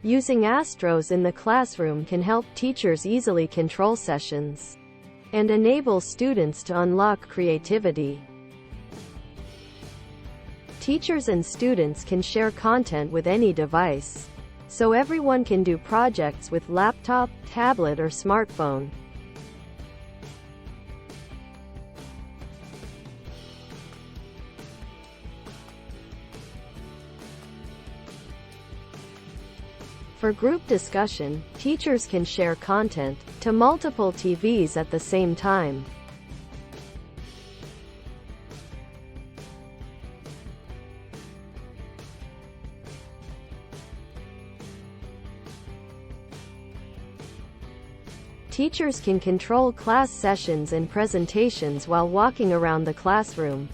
Using ASTROS in the classroom can help teachers easily control sessions and enable students to unlock creativity. Teachers and students can share content with any device, so everyone can do projects with laptop, tablet, or smartphone. For group discussion, teachers can share content to multiple TVs at the same time. Teachers can control class sessions and presentations while walking around the classroom.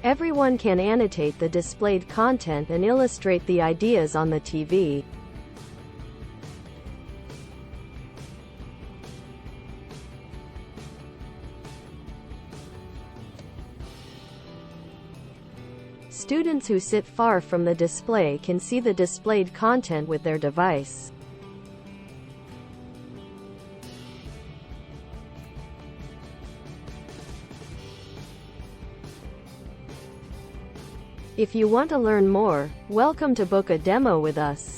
Everyone can annotate the displayed content and illustrate the ideas on the TV. Students who sit far from the display can see the displayed content with their device. If you want to learn more, welcome to book a demo with us.